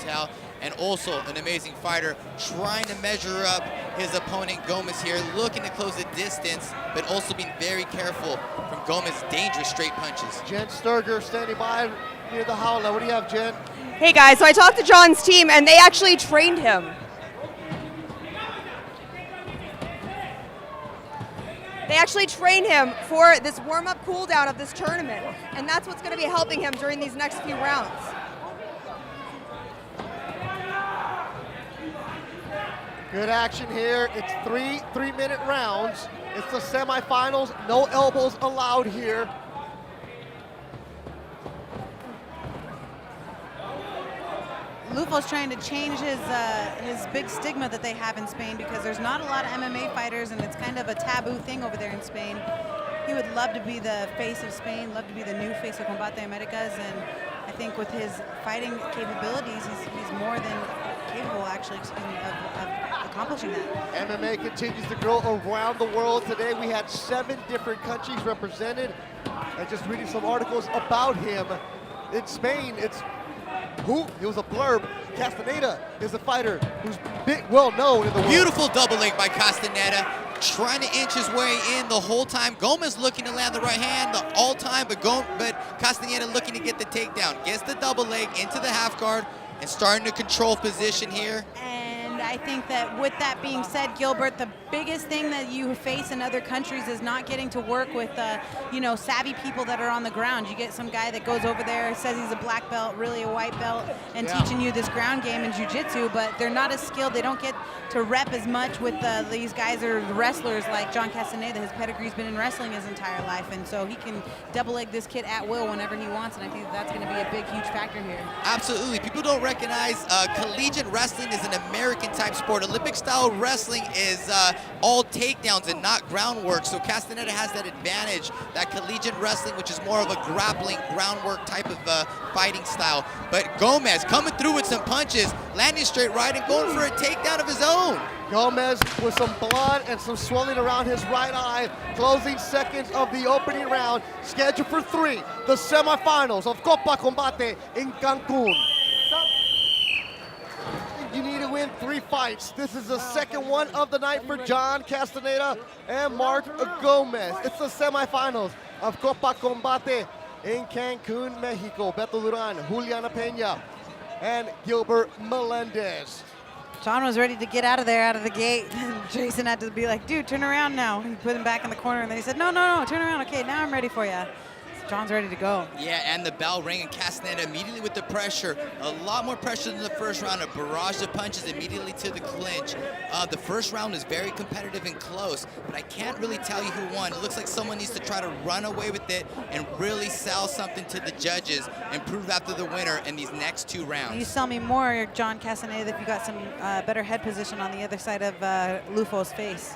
brutal, and also an amazing fighter, trying to measure up his opponent Gomez here, looking to close the distance, but also being very careful from Gomez's dangerous straight punches. Jen Sturger standing by near the howler. What do you have, Jen? Hey guys, so I talked to John's team and they actually trained him. They actually trained him for this warm-up cool-down of this tournament, and that's what's going to be helping him during these next few rounds. Good action here. It's three-minute rounds. It's the semifinals. No elbows allowed here. Lufo's trying to change his big stigma that they have in Spain, because there's not a lot of MMA fighters and it's kind of a taboo thing over there in Spain. He would love to be the face of Spain, love to be the new face of Combate Americas, and I think with his fighting capabilities, he's more than capable actually of accomplishing that. MMA continues to grow around the world. Today we had 7 different countries represented. And just reading some articles about him. In Spain, it was a blurb. Castaneda is a fighter who's well known in the world. Beautiful double leg by Castaneda, trying to inch his way in the whole time. Gomez looking to land the right hand the all time, but Castaneda looking to get the takedown. Gets the double leg into the half guard and starting to control position here. And I think that with that being said, Gilbert, the biggest thing that you face in other countries is not getting to work with, savvy people that are on the ground. You get some guy that goes over there, says he's a black belt, really a white belt, and teaching you this ground game in jiu-jitsu, but they're not as skilled. They don't get to rep as much with these guys are wrestlers like John Castaneda. His pedigree's been in wrestling his entire life, and so he can double leg this kid at will whenever he wants, and I think that's going to be a big, huge factor here. Absolutely. People don't recognize collegiate wrestling is an American-type sport. Olympic-style wrestling is all takedowns and not groundwork, so Castaneda has that advantage, that collegiate wrestling, which is more of a grappling, groundwork type of fighting style. But Gomez coming through with some punches, landing straight right and going for a takedown of his own. Gomez with some blood and some swelling around his right eye. Closing seconds of the opening round. Scheduled for 3, the semifinals of Copa Combate in Cancun. You need to win 3 fights. This is the second one of the night for John Castaneda and Marc Gomez. It's the semifinals of Copa Combate in Cancun, Mexico. Beto Duran, Juliana Peña, and Gilbert Melendez. John was ready to get out of there, out of the gate. Jason had to be like, dude, turn around now. He put him back in the corner, and then he said, no, turn around. Okay, now I'm ready for you. John's ready to go. Yeah, and the bell rang, and Castaneda immediately with the pressure. A lot more pressure than the first round. A barrage of punches immediately to the clinch. The first round is very competitive and close, but I can't really tell you who won. It looks like someone needs to try to run away with it and really sell something to the judges and prove after the winner in these next 2 rounds. You sell me more, John Castaneda, if you got some better head position on the other side of Lufo's face.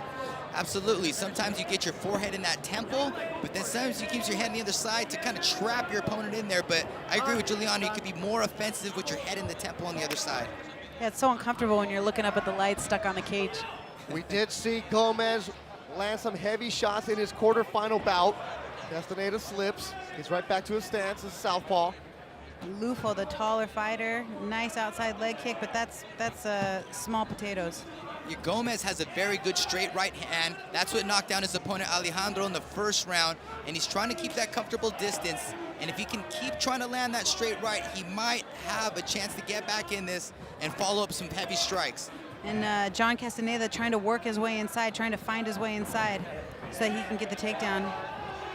Absolutely. Sometimes you get your forehead in that temple, but then sometimes you keep your head on the other side to kind of trap your opponent in there. But I agree with Giuliano. You could be more offensive with your head in the temple on the other side. Yeah, it's so uncomfortable when you're looking up at the lights stuck on the cage. We did see Gomez land some heavy shots in his quarterfinal bout. Castaneda slips. He's right back to his stance as southpaw. Lufo, the taller fighter, nice outside leg kick, but that's small potatoes. Gomez has a very good straight right hand. That's what knocked down his opponent Alejandro in the first round, and he's trying to keep that comfortable distance. And if he can keep trying to land that straight right, he might have a chance to get back in this and follow up some heavy strikes. And John Castaneda trying to work his way inside, trying to find his way inside so that he can get the takedown.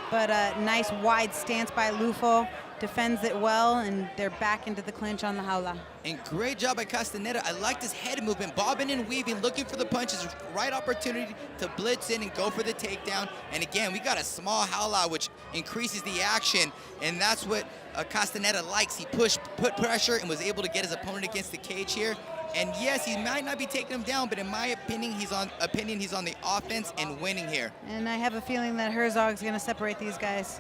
But a nice wide stance by Lufo, defends it well, and they're back into the clinch on the jaula. And great job by Castaneda. I liked his head movement, bobbing and weaving, looking for the punches, right opportunity to blitz in and go for the takedown. And again, we got a small jaula, which increases the action, and that's what Castaneda likes. He put pressure and was able to get his opponent against the cage here. And yes, he might not be taking him down, but in my opinion, he's on the offense and winning here. And I have a feeling that Herzog's going to separate these guys.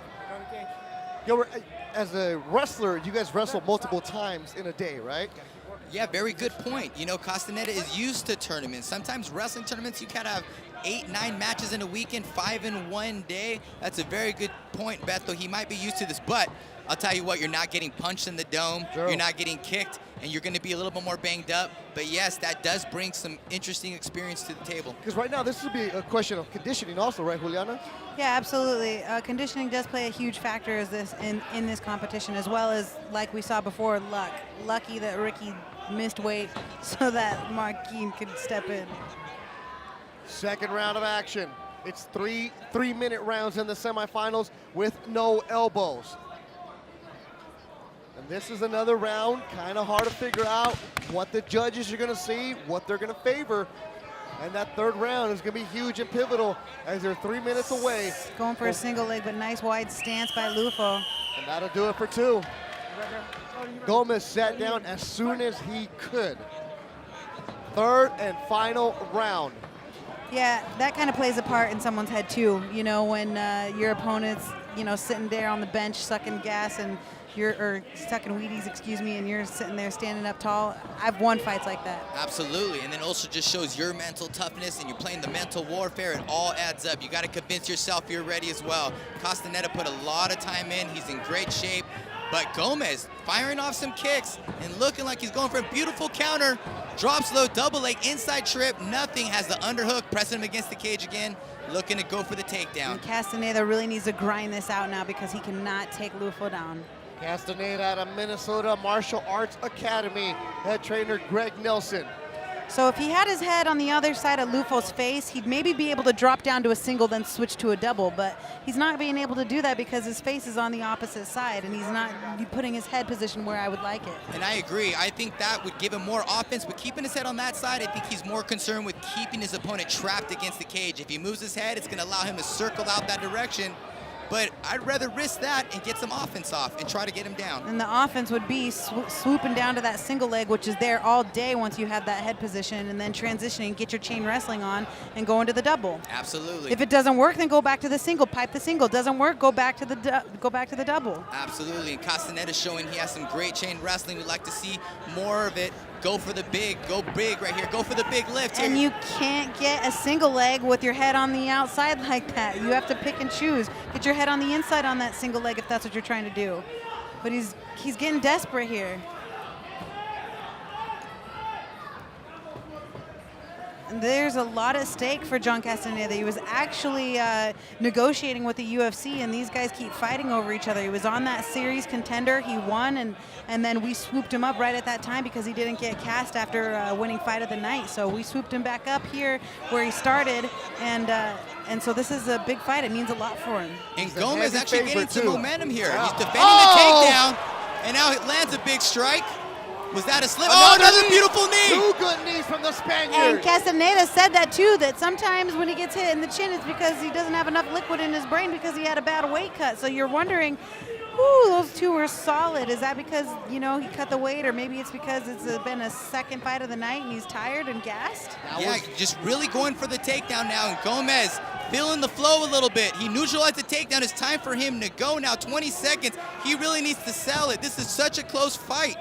Gilbert, as a wrestler, you guys wrestle multiple times in a day, right? Yeah, very good point. You know, Castaneda is used to tournaments. Sometimes wrestling tournaments, you gotta have 8-9 matches in a weekend, 5 in one day. That's a very good point, Beto. He might be used to this, but I'll tell you what, you're not getting punched in the dome, you're not getting kicked, and you're going to be a little bit more banged up. But yes, that does bring some interesting experience to the table. Because right now, this would be a question of conditioning also, right, Juliana? Yeah, absolutely. Conditioning does play a huge factor in this competition, as well as, like we saw before, luck. Lucky that Ricky missed weight so that Marquine could step in. Second round of action. It's three-minute rounds in the semifinals with no elbows. And this is another round, kind of hard to figure out what the judges are going to see, what they're going to favor. And that third round is going to be huge and pivotal as they're 3 minutes away. Going for a single leg, but nice wide stance by Lufo. And that'll do it for 2. Gomez sat down as soon as he could. Third and final round. Yeah, that kind of plays a part in someone's head too. You know, when your opponent's, sitting there on the bench sucking gas and or sucking Wheaties, excuse me, and you're sitting there standing up tall. I've won fights like that. Absolutely, and then also just shows your mental toughness and you're playing the mental warfare. It all adds up. You got to convince yourself you're ready as well. Castaneda put a lot of time in. He's in great shape. But Gomez firing off some kicks and looking like he's going for a beautiful counter. Drops low, double leg, inside trip, nothing. Has the underhook, pressing him against the cage again, looking to go for the takedown. And Castaneda really needs to grind this out now because he cannot take Lufo down. Castaneda out of Minnesota Martial Arts Academy, head trainer Greg Nelson. So if he had his head on the other side of Lufo's face, he'd maybe be able to drop down to a single, then switch to a double. But he's not being able to do that because his face is on the opposite side, and he's not putting his head position where I would like it. And I agree. I think that would give him more offense, but keeping his head on that side, I think he's more concerned with keeping his opponent trapped against the cage. If he moves his head, it's going to allow him to circle out that direction. But I'd rather risk that and get some offense off and try to get him down. And the offense would be swooping down to that single leg, which is there all day once you have that head position, and then transitioning, get your chain wrestling on, and go into the double. Absolutely. If it doesn't work, then go back to the single, pipe the single. Doesn't work, go back to the double. Absolutely. And Castaneda's showing he has some great chain wrestling. We'd like to see more of it. Go for the big, go big right here. Go for the big lift here. And you can't get a single leg with your head on the outside like that. You have to pick and choose. Get your head on the inside on that single leg if that's what you're trying to do. But he's getting desperate here. And there's a lot at stake for John Castaneda. He was actually negotiating with the UFC, and these guys keep fighting over each other. He was on that series contender. He won, and then we swooped him up right at that time because he didn't get cast after winning fight of the night. So we swooped him back up here where he started, and so this is a big fight. It means a lot for him. And Gomez actually getting some momentum here. Wow. He's defending the takedown, and now it lands a big strike. Was that a slip? Another beautiful knee. 2 good knees from the Spaniard. And Castaneda said that too, that sometimes when he gets hit in the chin, it's because he doesn't have enough liquid in his brain because he had a bad weight cut. So you're wondering, ooh, those two were solid. Is that because, he cut the weight, or maybe it's because it's been a second fight of the night and he's tired and gassed? Yeah, just really going for the takedown now. And Gomez feeling the flow a little bit. He neutralized the takedown. It's time for him to go now. 20 seconds. He really needs to sell it. This is such a close fight.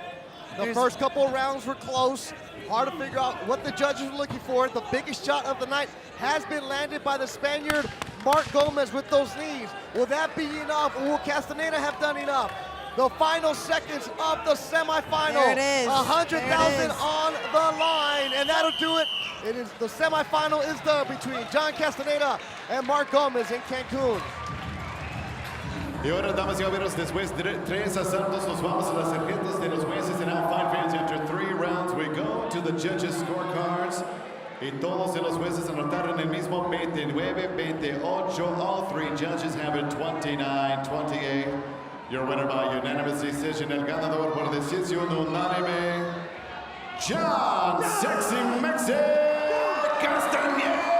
The first couple of rounds were close. Hard to figure out what the judges were looking for. The biggest shot of the night has been landed by the Spaniard, Marc Gomez, with those knees. Will that be enough, or will Castaneda have done enough? The final seconds of the semifinal. There it is. 100,000 on the line, and that'll do it. It is the semifinal is done between John Castaneda and Marc Gomez in Cancun. Y ahora, damas y caballeros, después de 3 asaltos, nos vamos a las tarjetas de los jueces. And now, fight fans, after 3 rounds, we go to the judges' scorecards. Y todos de los jueces anotaron el mismo 29, 28. All 3 judges have it 29-28. Your winner by unanimous decision, el ganador por decisión unánime, John Sexy Mexi Castaneda.